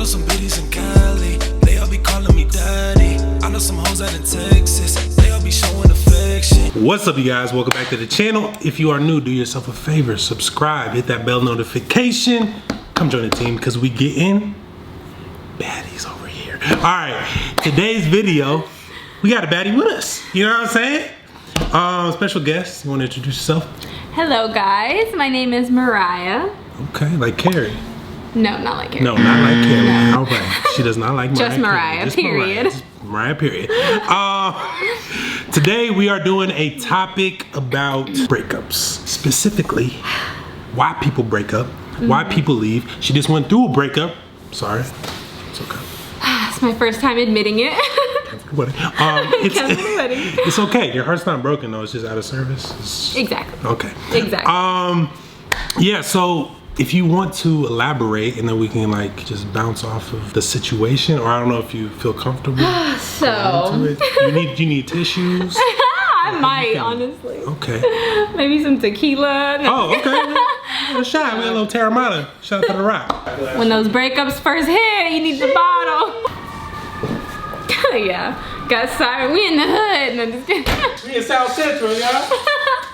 know some biddies in Cali, they all be calling me daddy. I know some hoes out in Texas, they all be showing affection. What's up, you guys? Welcome back to the channel. If you are new, do yourself a favor, subscribe, hit that bell notification. Come join the team because we getting baddies over here. All right, today's video, we got a baddie with us. You know what I'm saying? Special guest, you want to introduce yourself? Hello guys, my name is Mariah. Okay, like Carrie. No, not like Carrie. No, not like Carrie. No. All right, she does not like Mariah. Just Mariah, Just period. Mariah, period. Today we are doing a topic about breakups. Specifically, why people break up, why people leave. She just went through a breakup. Sorry, it's okay. It's my first time admitting it. It's okay. Your heart's not broken though. It's just out of service. Exactly. Okay. Exactly. Yeah. So if you want to elaborate, and then we can like just bounce off of the situation, or I don't know if you feel comfortable. So you need tissues. I might, honestly. Okay. Maybe some tequila. Oh, okay. A shot. We got a little Terramana. Shout out to the Rock. When those breakups first hit, you need the bottle. Yeah. Got siren. We in the hood. No, just kidding. We in South Central, y'all.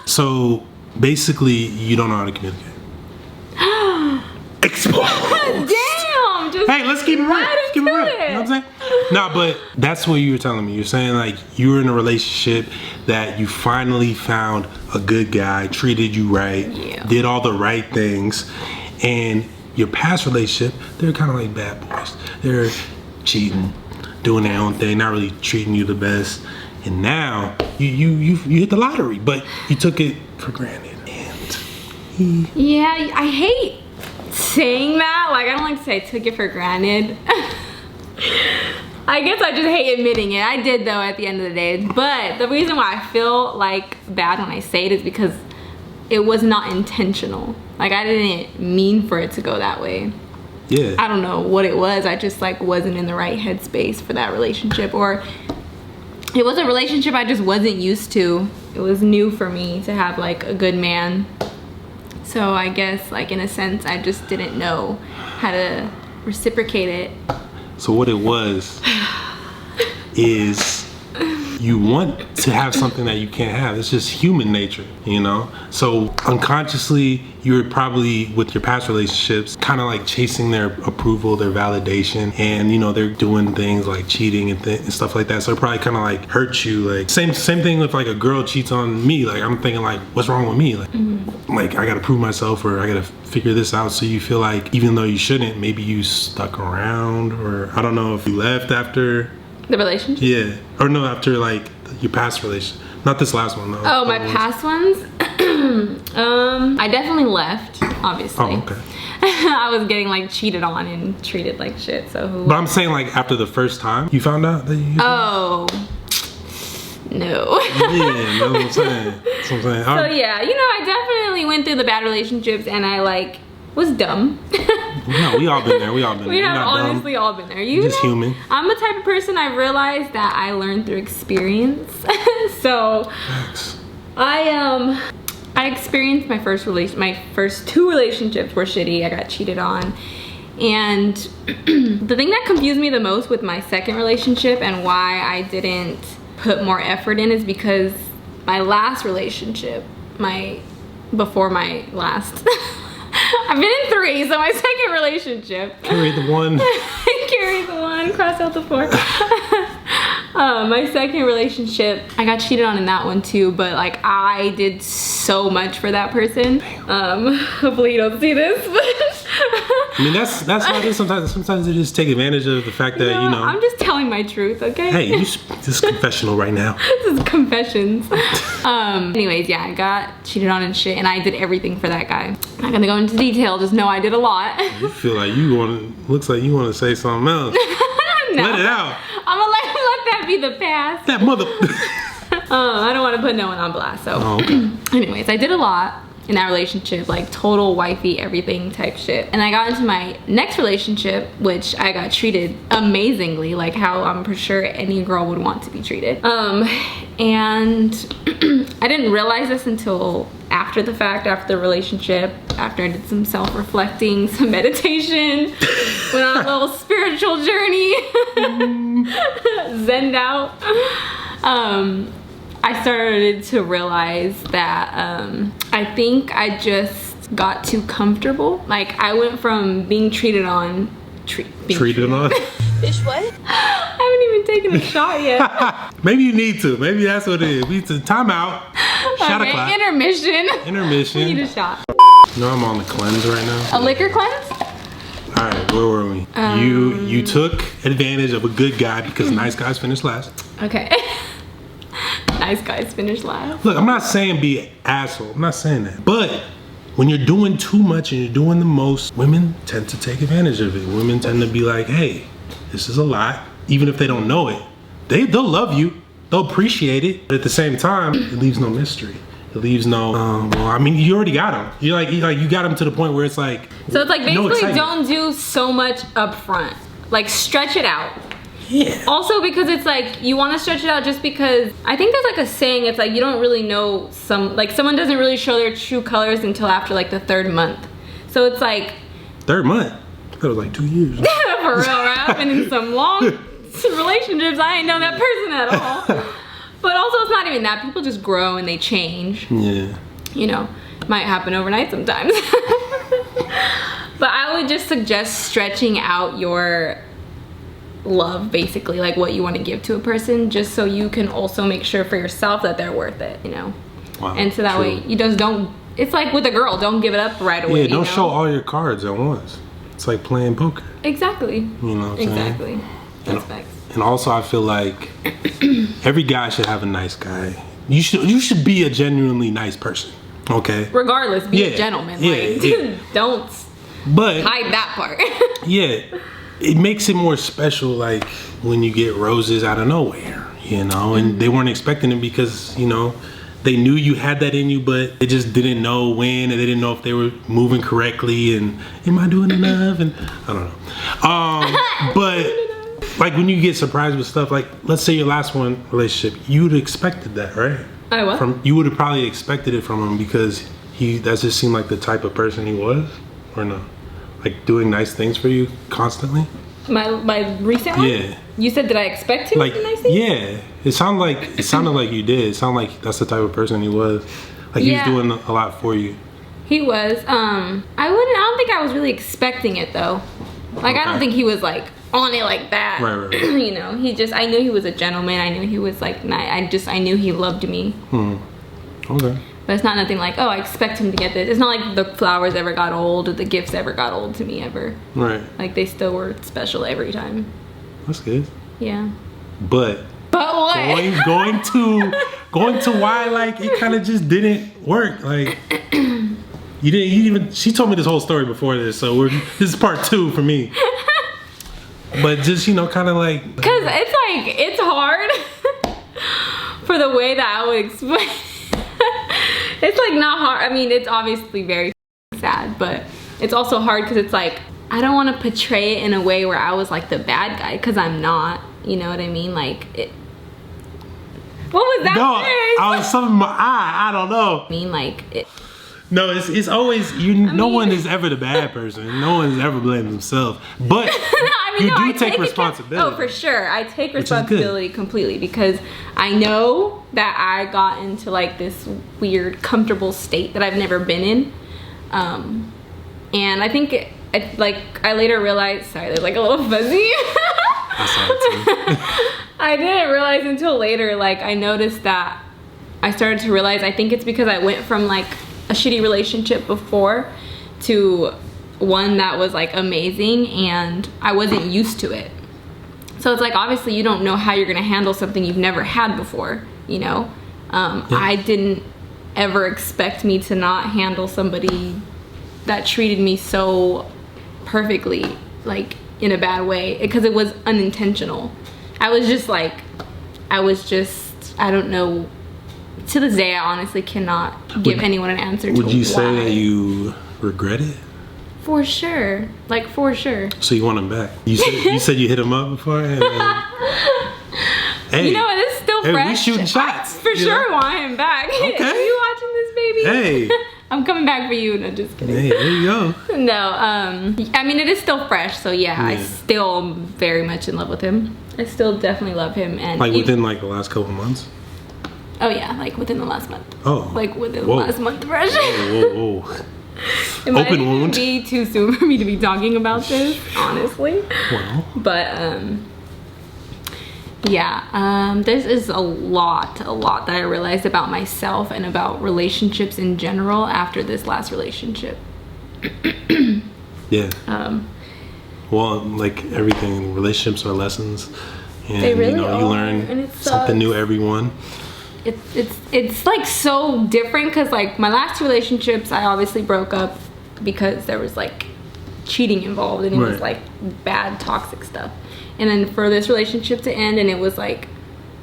So basically, you don't know how to communicate. Exposed. Damn. Just hey, let's keep it real. Let's keep it real. You know what I'm saying? No, but that's what you were telling me. You're saying like you were in a relationship that you finally found a good guy, treated you right, did all the right things, and your past relationship, they're kind of like bad boys. They're cheating, doing their own thing, not really treating you the best. And now you hit the lottery, but you took it for granted. And yeah, I hate saying that. Like, I don't like to say I took it for granted. I guess I just hate admitting it. I did though at the end of the day. But the reason why I feel like bad when I say it is because it was not intentional. Like, I didn't mean for it to go that way. yeah. I don't know what it was. I just like wasn't in the right headspace for that relationship, or it was a relationship I just wasn't used to. It was new for me to have like a good man. So I guess like in a sense I just didn't know how to reciprocate it. So what it was is you want to have something that you can't have. It's just human nature, you know? So unconsciously, you're probably, with your past relationships, kind of like chasing their approval, their validation, and you know, they're doing things like cheating and stuff like that. So it probably kind of like hurts you. Like same thing with like a girl cheats on me. Like I'm thinking like, what's wrong with me? Like I gotta prove myself, or I gotta figure this out. So you feel like even though you shouldn't, maybe you stuck around, or I don't know if you left after The relationship? yeah, or no, after like your past relationship, not this last one though. Oh, my past ones? I definitely left, obviously. Oh, okay. I was getting like cheated on and treated like shit, so who? But I'm saying like after the first time you found out that you Oh, no. yeah, that's what I'm saying. That's what I'm saying. So yeah, you know, I definitely went through the bad relationships and I like was dumb. No, we all been there. We all been there. We You're have not dumb. honestly all been there. You Just know, human. I'm the type of person I realized that I learned through experience. So Facts. I experienced my first two relationships were shitty. I got cheated on. And the thing that confused me the most with my second relationship and why I didn't put more effort in is because my last relationship, before my last I've been in 3, so my second relationship. Carry the one. Carry the one, cross out the 4. My second relationship, I got cheated on in that one too, but like I did so much for that person. Hopefully you don't see this, but I mean that's how it is sometimes. Sometimes they just take advantage of the fact that you know. I'm just telling my truth, okay? Hey, this is confessional right now. This is confessions. Anyways, yeah, I got cheated on and shit, and I did everything for that guy. I'm not gonna go into detail, just know I did a lot. You feel like looks like you want to say something else. No. Let it out. I'm gonna let that be the past. That mother. I don't want to put no one on blast, so. Oh, okay. Anyways, I did a lot in that relationship, like total wifey everything type shit. And I got into my next relationship, which I got treated amazingly, like how I'm pretty sure any girl would want to be treated. And I didn't realize this until after the fact, after the relationship, after I did some self-reflecting, some meditation, went on a little spiritual spiritual journey, zenned out, I started to realize that I think I just got too comfortable. Like, I went from being treated on. Treated on? Bitch, what? I haven't even taken a shot yet. Maybe you need to. Maybe that's what it is. We need to time out. Shot Okay, o'clock. intermission. Intermission. We need a shot. No, I'm on the cleanse right now. A liquor cleanse? All right, where were we? You took advantage of a good guy because nice guys finish last. Okay. Nice guys finish last. Look, I'm not saying be an asshole. I'm not saying that. But when you're doing too much and you're doing the most, women tend to take advantage of it. Women tend to be like, hey, this is a lot. Even if they don't know it, they'll love you. They'll appreciate it. But at the same time, it leaves no mystery. It leaves no, well, I mean, you already got them. You got them to the point where it's like, So it's like no basically excitement. don't do so much up front. Like, stretch it out. Yeah. Also, because it's like you want to stretch it out just because I think there's like a saying, it's like you don't really know someone doesn't really show their true colors until after like the 3rd month. So it's like 3rd month. That was like 2 years. for real, right? I've been in some long relationships. I ain't know that person at all. But also, it's not even that. People just grow and they change. Yeah. You know, might happen overnight sometimes. But I would just suggest stretching out your love, basically, like what you want to give to a person, just so you can also make sure for yourself that they're worth it, you know. Wow, and so that true. way you just don't, it's like with a girl, don't give it up right away. Yeah, don't you know? show all your cards at once. It's like playing poker. Exactly. You know what I'm saying? Exactly. That's facts. And also, I feel like every guy should have a nice guy. You should be a genuinely nice person. Okay. Regardless, be Yeah, a gentleman. yeah, like, yeah. Don't But hide that part. yeah, it makes it more special, like when you get roses out of nowhere, you know, and they weren't expecting it because, you know, they knew you had that in you, but they just didn't know when, and they didn't know if they were moving correctly, and am I doing enough? And I don't know. But like when you get surprised with stuff, like let's say your last relationship, you would have expected that, right? I what? You would have probably expected it from him because that just seemed like the type of person he was, or no? Like doing nice things for you constantly? My recent one? Yeah. You said, did I expect him Like, to do nice things? yeah. It sounded like you did. It sounded like that's the type of person he was. Like he was doing a lot for you. He was. I don't think I was really expecting it though. Like, I don't think he was like on it like that. Right. You know, I knew he was a gentleman. I knew he was like nice. I knew he loved me. Okay. But it's not nothing like, oh, I expect him to get this. It's not like the flowers ever got old or the gifts ever got old to me ever. Right. Like, they still were special every time. That's good. Yeah. But what? going to why like it kind of just didn't work. Like you didn't even. She told me this whole story before this, so this is part 2 for me. But just, you know, kind of like, Because it's like, it's hard for the way that I would explain. It's like not hard. I mean, it's obviously very sad, but it's also hard because it's like, I don't want to portray it in a way where I was like the bad guy, because I'm not. You know what I mean? Like, what was that? no, face? I was something in my eye. I don't know. I mean, like, No, it's always no one is ever the bad person. No one's ever blamed themselves. But you do take responsibility. Oh, for sure. I take responsibility completely, because I know that I got into like this weird comfortable state that I've never been in. And I think I later realized, sorry, there's like a little fuzzy. I didn't realize until later, like I noticed that I started to realize, I think it's because I went from like a shitty relationship before to one that was like amazing, and I wasn't used to it. So it's like, obviously you don't know how you're gonna handle something you've never had before, you know? I didn't ever expect me to not handle somebody that treated me so perfectly, like in a bad way, because it was unintentional. I don't know. To this day, I honestly cannot give anyone an answer to Would you why. say that you regret it? For sure. Like, for sure. So you want him back? You said you hit him up before? And hey, You know, it is still fresh. We shooting shots. I for sure want him back. Okay. Are you watching this, baby? Hey, I'm coming back for you. No, just kidding. Hey, there you go. No, I mean, it is still fresh, so yeah, I still am very much in love with him. I still definitely love him. And Like within like the last couple months? Oh yeah, like within the last month. Oh. Like within the last month fresh. Whoa. It might Open even wound. be too soon for me to be talking about this, honestly. Well. But yeah, this is a lot that I realized about myself and about relationships in general after this last relationship. Yeah. Well, like everything, relationships are lessons, and They really you are, learn and it something new sucks. every one. It's like so different because like my last two relationships, I obviously broke up because there was like cheating involved and it was like bad toxic stuff. And then for this relationship to end, and it was like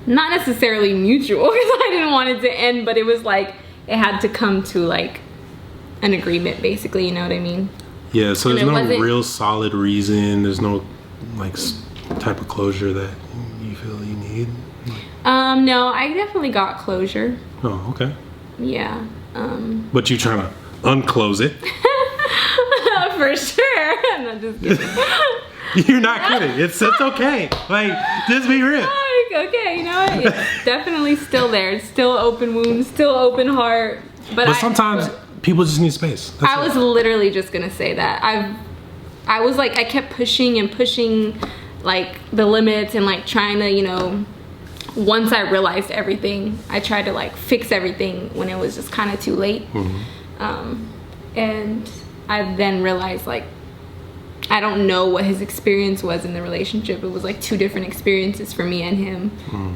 not necessarily mutual because I didn't want it to end, but it was like it had to come to like an agreement, basically, you know what I mean? Yeah, so And there's it no wasn't- real solid reason. There's no like type of closure that you feel you need. No, I definitely got closure. Oh, okay. Yeah. But you trying to unclose it? For sure. I'm not just kidding. You're not kidding. It's okay. Like, just be real. Like, okay, you know what? It's definitely still there. It's still open wound, still open heart. But sometimes people just need space. That's I was literally just gonna say that. I was like, I kept pushing and pushing like the limits and like trying to, you know, once I realized everything, I tried to like fix everything when it was just kind of too late. And I then realized like, I don't know what his experience was in the relationship. It was like two different experiences for me and him.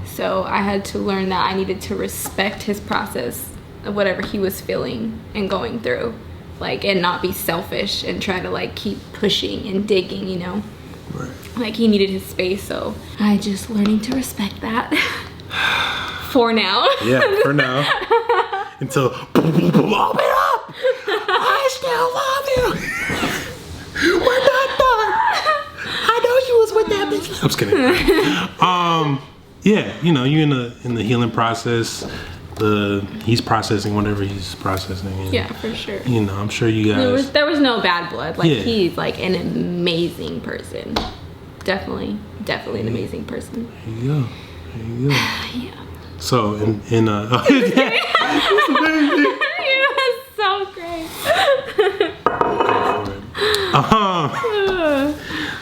So I had to learn that I needed to respect his process of whatever he was feeling and going through, like, and not be selfish and try to like keep pushing and digging, you know. Like he needed his space, so I just learning to respect that for now. Yeah, for now. Until open up. I still love you. We're not done. I know you was with that bitch. I'm just kidding. Yeah, you know, you're in the healing process. He's processing whatever he's processing. And, Yeah, for sure. you know, I'm sure you guys. There was no bad blood. Like Yeah. he's like an amazing person. Definitely an amazing person. There you go. Yeah. So in It was so great.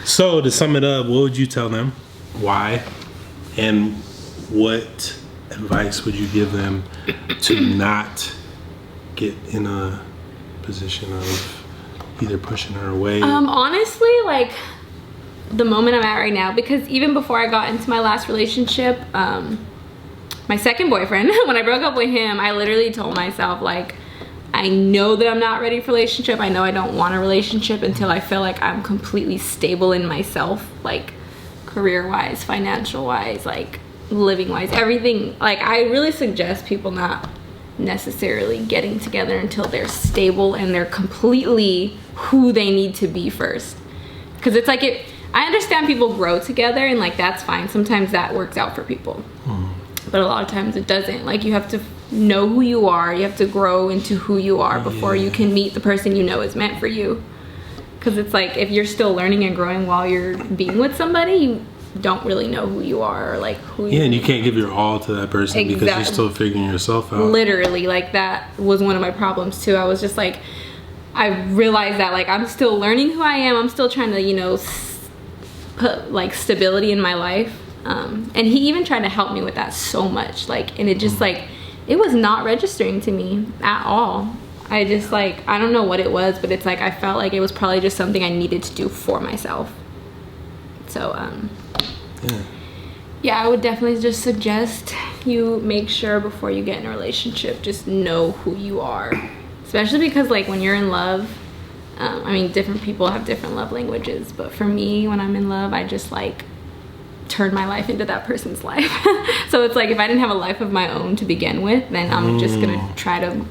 So to sum it up, what would you tell them? Why? And what advice would you give them to not get in a position of either pushing her away? Honestly, like the moment I'm at right now, because even before I got into my last relationship, my second boyfriend, when I broke up with him, I literally told myself like, I know that I'm not ready for a relationship. I know I don't want a relationship until I feel like I'm completely stable in myself, like career-wise, financial-wise, like living-wise, everything. Like I really suggest people not necessarily getting together until they're stable and they're completely who they need to be first. Because it's like I understand people grow together and like that's fine. Sometimes that works out for people. But a lot of times it doesn't. Like you have to know who you are. You have to grow into who you are before you can meet the person you know is meant for you. Because it's like if you're still learning and growing while you're being with somebody, you don't really know who you are or like who you and you can't give your all to that person because you're still figuring yourself out. Literally, like that was one of my problems too. I was just like, I realized that like I'm still learning who I am. I'm still trying to, you know, put like stability in my life. And he even tried to help me with that so much. Like, and it just like, it was not registering to me at all. I just like, I don't know what it was, but it's like, I felt like it was probably just something I needed to do for myself. So, yeah, I would definitely just suggest you make sure before you get in a relationship, just know who you are. Especially because like when you're in love, I mean, different people have different love languages, but for me, when I'm in love, I just like turn my life into that person's life. So it's like if I didn't have a life of my own to begin with, then I'm just gonna try to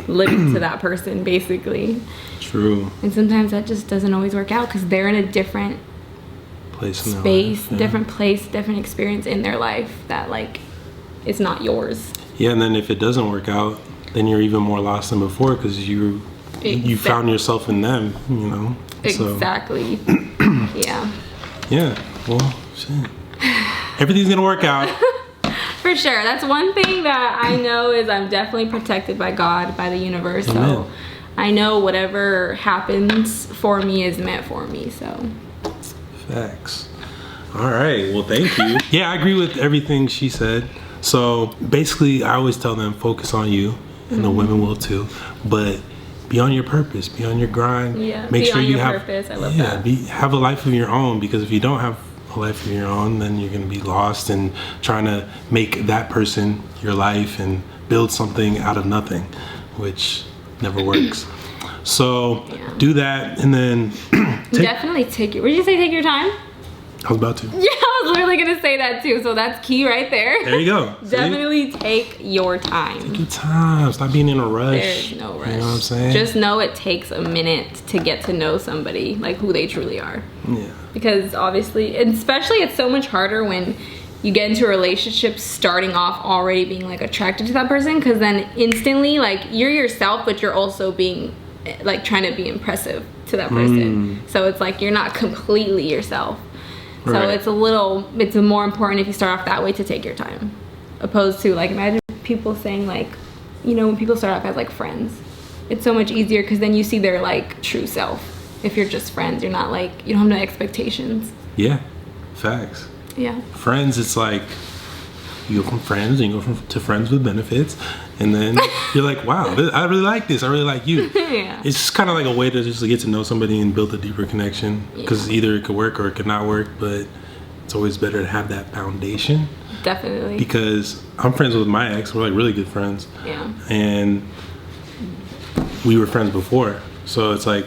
live into that person basically. True. And sometimes that just doesn't always work out because they're in a different Place in their space, life, different place, different experience in their life that like is not yours. Yeah, and then if it doesn't work out, then you're even more lost than before because you found yourself in them, you know. Exactly. Yeah. Yeah. Well, shit. Everything's gonna work out. For sure. That's one thing that I know is I'm definitely protected by God, by the universe. Amen. So I know whatever happens for me is meant for me. So. Facts. All right. Well, thank you. Yeah, I agree with everything she said. So basically, I always tell them focus on you, and the women will too. But be on your purpose. Be on your grind. Yeah. Make be sure on you your have purpose. I love that. Have a life of your own, because if you don't have a life of your own, then you're gonna be lost in trying to make that person your life and build something out of nothing, which never works. So do that, and then definitely take your. What did you say? Take your time. I was about to. Yeah, I was literally gonna say that too. So that's key right there. There you go. Definitely take your time. Take your time. Stop being in a rush. There's no rush. You know what I'm saying? Just know it takes a minute to get to know somebody, like who they truly are. Yeah. Because obviously, and especially it's so much harder when you get into a relationship starting off already being like attracted to that person, because then instantly like you're yourself, but you're also being like trying to be impressive to that person. So it's like you're not completely yourself. So Right. it's more important if you start off that way to take your time, opposed to like, imagine people saying like, you know, when people start off as like friends, it's so much easier because then you see their like true self. If you're just friends, you're not like, you don't have no expectations. Yeah. Facts. Yeah. Friends, it's like you go from friends and you go to friends with benefits, and then you're like, wow, I really like this. I really like you. Yeah. It's just kind of like a way to just get to know somebody and build a deeper connection, because either it could work or it could not work, but it's always better to have that foundation. Definitely. Because I'm friends with my ex. We're like really good friends. Yeah. And we were friends before, so it's like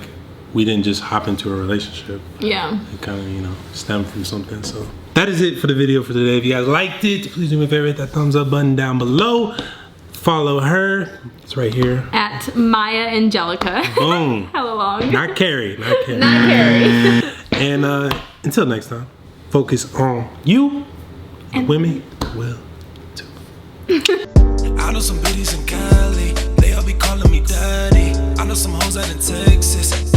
we didn't just hop into a relationship. Yeah. It kind of, you know, stemmed from something. So that is it for the video for today. If you guys liked it, please do me a favor, hit that thumbs up button down below. Follow her. It's right here. At Maya Angelica. Boom. Hella long. Not Carrie. Not Carrie. Not Carrie. And until next time, focus on you. And women will too. I know some biddies in Cali, they all be calling me daddy. I know some hoes out in Texas.